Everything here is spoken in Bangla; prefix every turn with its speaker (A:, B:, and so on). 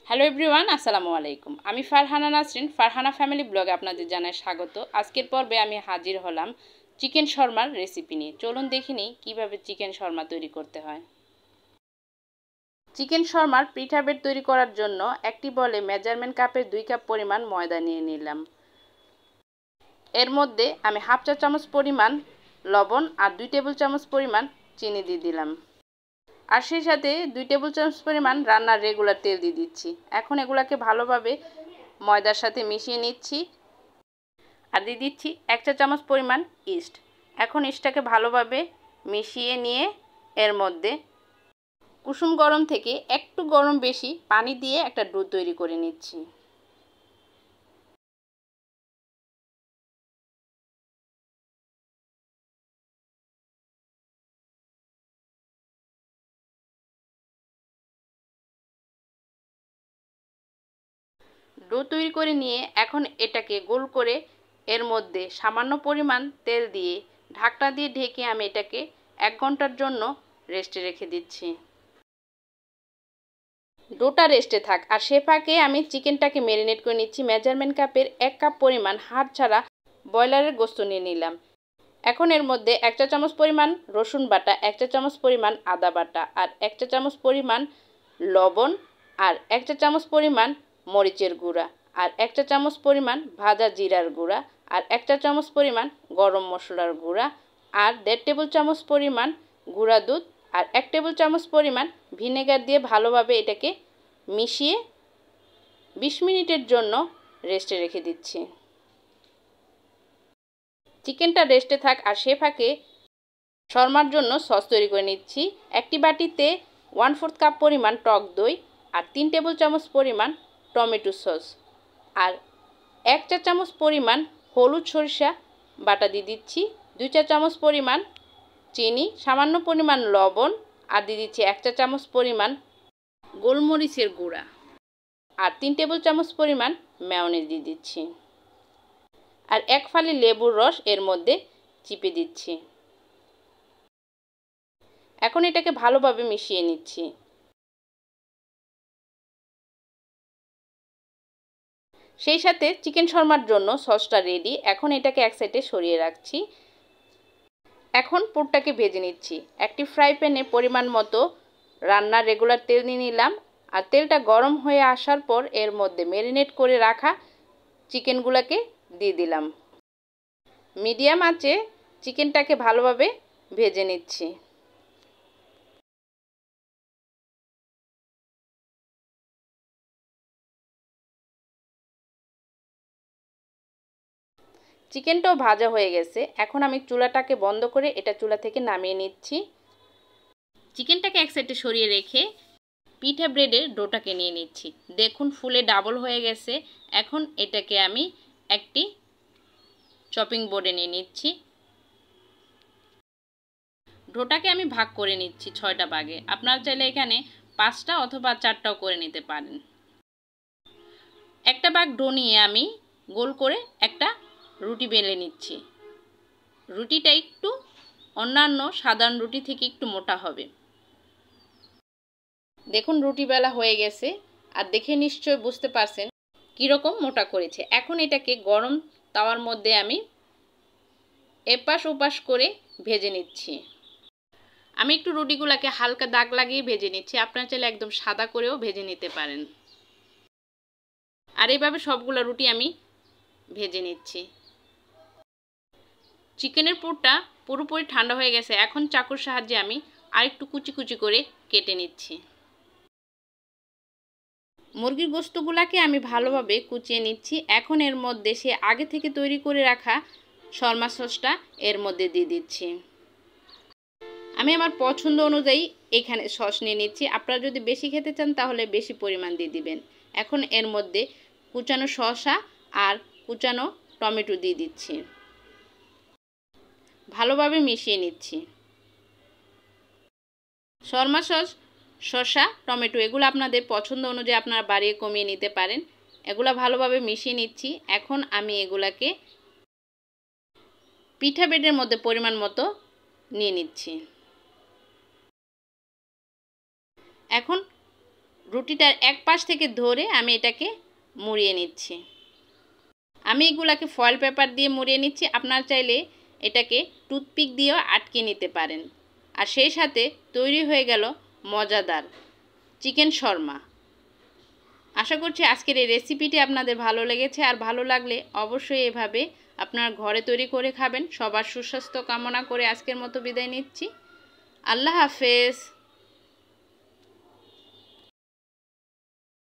A: হ্যালো এভরিওয়ান, আসসালামু আলাইকুম। আমি ফারহানা নাসরিন, ফারহানা ফ্যামিলি ব্লগে আপনাদের জানাই স্বাগত। আজকের পর্বে আমি হাজির হলাম চিকেন শর্মার রেসিপি নিয়ে। চলুন দেখে নিই কীভাবে চিকেন শর্মা তৈরি করতে হয়। চিকেন শর্মার পিঠা বেড তৈরি করার জন্য একটি বলে মেজারমেন্ট কাপের 2 কাপ পরিমাণ ময়দা নিয়ে নিলাম। এর মধ্যে আমি হাফ চা চামচ পরিমাণ লবণ আর 2 টেবিল চামচ পরিমাণ চিনি দিয়ে দিলাম। আর সেই সাথে 2 টেবিল চামচ পরিমাণ রান্নার রেগুলার তেল দিয়ে দিচ্ছি। এখন এগুলাকে ভালোভাবে ময়দার সাথে মিশিয়ে নিচ্ছি আর দিয়ে দিচ্ছি 1 চা চামচ পরিমাণ ইস্ট। এখন ইস্টটাকে ভালোভাবে মিশিয়ে নিয়ে এর মধ্যে কুসুম গরম থেকে একটু গরম বেশি পানি দিয়ে একটা ডো তৈরি করে নিচ্ছি। ডো তৈরি করে নিয়ে এখন এটাকে গোল করে এর মধ্যে সামান্য পরিমাণ তেল দিয়ে ঢাকনা দিয়ে ঢেকে আমি এটাকে 1 ঘন্টার জন্য রেস্টে রেখে দিচ্ছি। ডোটা রেস্টে থাক আর সে ফাঁকে আমি চিকেনটাকে ম্যারিনেট করে নিচ্ছি। মেজারমেন্ট কাপের 1 কাপ পরিমাণ হাড় ছাড়া ব্রয়লারের গোস্ত নিয়ে নিলাম। এখন এর মধ্যে 1 চা চামচ পরিমাণ রসুন বাটা, 1 চা চামচ পরিমাণ আদা বাটা আর 1 চা চামচ পরিমাণ লবণ আর 1 চা চামচ পরিমাণ মরিচের গুঁড়া আর 1 চা চামচ পরিমাণ ভাজা জিরার গুঁড়া আর 1 চা চামচ পরিমাণ গরম মশলার গুঁড়া আর 1.5 টেবিল চামচ পরিমাণ গুঁড়া দুধ আর 1 টেবিল চামচ পরিমাণ ভিনেগার দিয়ে ভালোভাবে এটাকে মিশিয়ে 20 মিনিটের জন্য রেস্টে রেখে দিচ্ছি। চিকেনটা রেস্টে থাক আর সে ফাঁকে শর্মার জন্য সস তৈরি করে নিচ্ছি। একটি বাটিতে 1/4 কাপ পরিমাণ টক দই আর 3 টেবিল চামচ পরিমাণ টমেটো সস আর 1 চা চামচ পরিমাণ হলুদ সরিষা বাটা দিয়ে দিচ্ছি, 2 চা চামচ পরিমাণ চিনি, সামান্য পরিমাণ লবণ আর দিয়ে দিচ্ছি 1 চা চামচ পরিমাণ গোলমরিচের গুঁড়া আর 3 টেবিল চামচ পরিমাণ মেয়োনিজ দিয়ে দিচ্ছি আর 1 ফালি লেবুর রস এর মধ্যে চিপে দিচ্ছি। এখন এটাকে ভালোভাবে মিশিয়ে নিচ্ছি। সেই সাথে চিকেন শর্মার জন্য সসটা রেডি। এখন এটাকে এক সাইডে সরিয়ে রাখছি। এখন পুরটাকে ভেজে নিচ্ছি। একটি ফ্রাই প্যানে পরিমাণ মতো রান্নার রেগুলার তেল নিয়ে নিলাম আর তেলটা গরম হয়ে আসার পর এর মধ্যে ম্যারিনেট করে রাখা চিকেনগুলোকে দিয়ে দিলাম। মিডিয়াম আঁচে চিকেনটাকে ভালোভাবে ভেজে নিচ্ছি। চিকেনটাও ভাজা হয়ে গেছে। এখন আমি চুলাটাকে বন্ধ করে এটা চুলা থেকে নামিয়ে নিচ্ছি। চিকেনটাকে এক সাইডে সরিয়ে রেখে পিঠা ব্রেডের ডোটাকে নিয়ে নিচ্ছি। দেখুন ফুলে ডাবল হয়ে গেছে। এখন এটাকে আমি একটি চপিং বোর্ডে নিয়ে নিচ্ছি। ডোটাকে আমি ভাগ করে নিচ্ছি 6টা ভাগে। আপনারা চাইলে এখানে 5টা অথবা 4টাও করে নিতে পারেন। একটা ভাগ ডো নিয়ে আমি গোল করে একটা রুটি বেলে নিচ্ছি। রুটিটা একটু অন্যান্য সাধারণ রুটি থেকে একটু মোটা হবে। দেখুন রুটি বেলা হয়ে গেছে আর দেখে নিশ্চয় বুঝতে পারছেন কীরকম মোটা করেছে। এখন এটাকে গরম তাওয়ার মধ্যে আমি এপাশ ওপাশ করে ভেজে নিচ্ছি। আমি একটু রুটিগুলোকে হালকা দাগ লাগিয়ে ভেজে নিচ্ছি। আপনারা চাইলে একদম সাদা করেও ভেজে নিতে পারেন। আর এইভাবে সবগুলো রুটি আমি ভেজে নিচ্ছি। চিকেনের পুরটা পুরোপুরি ঠান্ডা হয়ে গেছে। এখন চাকুর সাহায্যে আমি আরেকটু কুচি কুচি করে কেটে নিচ্ছি। মুরগির গোশতগুলোকে আমি ভালোভাবে কুচিয়ে নিচ্ছি। এখন এর মধ্যে সে আগে থেকে তৈরি করে রাখা শর্মা সসটা এর মধ্যে দিয়ে দিচ্ছি। আমি আমার পছন্দ অনুযায়ী এখানে সস নিয়ে নিচ্ছি। আপনারা যদি বেশি খেতে চান তাহলে বেশি পরিমাণ দিয়ে দিবেন। এখন এর মধ্যে কুচানো শসা আর কুচানো টমেটো দিয়ে দিচ্ছি। ভালোভাবে মিশিয়ে নিচ্ছি। শর্মা সস, শসা, টমেটো এগুলো আপনাদের পছন্দ অনুযায়ী আপনারা বাড়িয়ে কমিয়ে নিতে পারেন। এগুলো ভালোভাবে মিশিয়ে নিচ্ছি। এখন আমি এগুলাকে পিঠা বেডের মধ্যে পরিমাণ মতো নিয়ে নিচ্ছি। এখন রুটিটার এক পাশ থেকে ধরে আমি এটাকে মুড়িয়ে নিচ্ছি। আমি এগুলাকে ফয়েল পেপার দিয়ে মুড়িয়ে নিচ্ছি। আপনারা চাইলে এটাকে টুথপিক দিয়েও আটকে নিতে পারেন। আর সেই সাথে তৈরি হয়ে গেল মজাদার চিকেন শর্মা। আশা করছি আজকের এই রেসিপিটি আপনাদের ভালো লেগেছে। আর ভালো লাগলে অবশ্যই এভাবে আপনার ঘরে তৈরি করে খাবেন। সবার সুস্বাস্থ্য কামনা করে আজকের মতো বিদায় নিচ্ছি। আল্লাহ হাফেজ।